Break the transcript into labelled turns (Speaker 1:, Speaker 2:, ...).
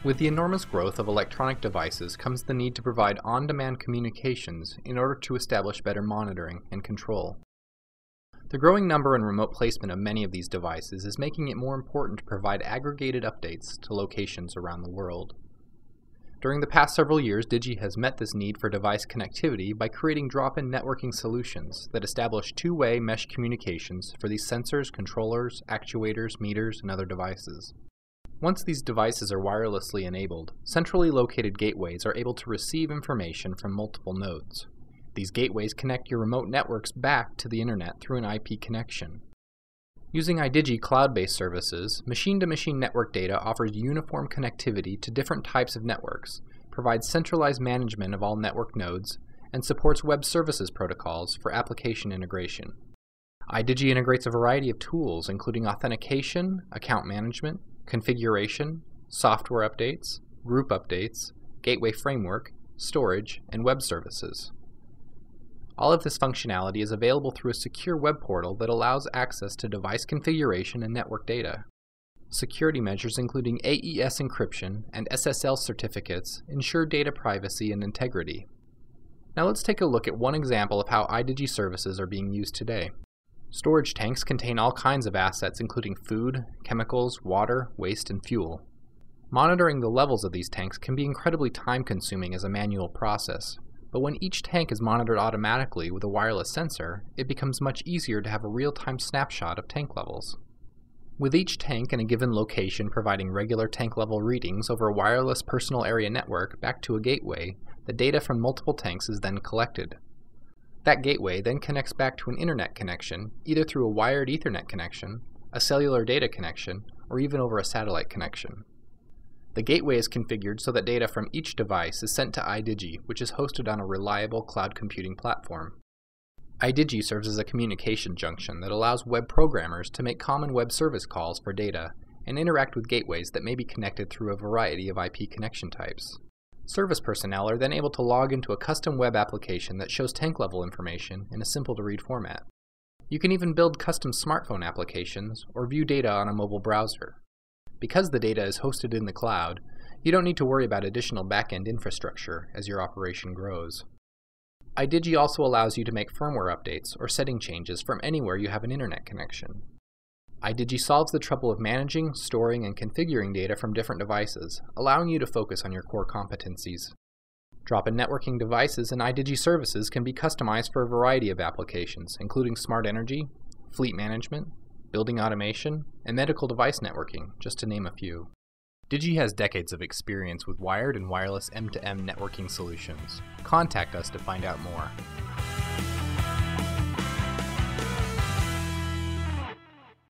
Speaker 1: With the enormous growth of electronic devices comes the need to provide on-demand communications in order to establish better monitoring and control. The growing number and remote placement of many of these devices is making it more important to provide aggregated updates to locations around the world. During the past several years, Digi has met this need for device connectivity by creating drop-in networking solutions that establish two-way mesh communications for these sensors, controllers, actuators, meters, and other devices. Once these devices are wirelessly enabled, centrally located gateways are able to receive information from multiple nodes. These gateways connect your remote networks back to the internet through an IP connection. Using iDigi cloud-based services, machine-to-machine network data offers uniform connectivity to different types of networks, provides centralized management of all network nodes, and supports web services protocols for application integration. iDigi integrates a variety of tools including authentication, account management, configuration, software updates, group updates, gateway framework, storage, and web services. All of this functionality is available through a secure web portal that allows access to device configuration and network data. Security measures including AES encryption and SSL certificates ensure data privacy and integrity. Now let's take a look at one example of how iDigi services are being used today. Storage tanks contain all kinds of assets including food, chemicals, water, waste, and fuel. Monitoring the levels of these tanks can be incredibly time-consuming as a manual process, but when each tank is monitored automatically with a wireless sensor, it becomes much easier to have a real-time snapshot of tank levels. With each tank in a given location providing regular tank level readings over a wireless personal area network back to a gateway, the data from multiple tanks is then collected. That gateway then connects back to an internet connection, either through a wired Ethernet connection, a cellular data connection, or even over a satellite connection. The gateway is configured so that data from each device is sent to iDigi, which is hosted on a reliable cloud computing platform. iDigi serves as a communication junction that allows web programmers to make common web service calls for data and interact with gateways that may be connected through a variety of IP connection types. Service personnel are then able to log into a custom web application that shows tank level information in a simple-to-read format. You can even build custom smartphone applications or view data on a mobile browser. Because the data is hosted in the cloud, you don't need to worry about additional back-end infrastructure as your operation grows. iDigi also allows you to make firmware updates or setting changes from anywhere you have an internet connection. iDigi solves the trouble of managing, storing, and configuring data from different devices, allowing you to focus on your core competencies. Drop-in networking devices and iDigi services can be customized for a variety of applications, including smart energy, fleet management, building automation, and medical device networking, just to name a few. Digi has decades of experience with wired and wireless M2M networking solutions. Contact us to find out more.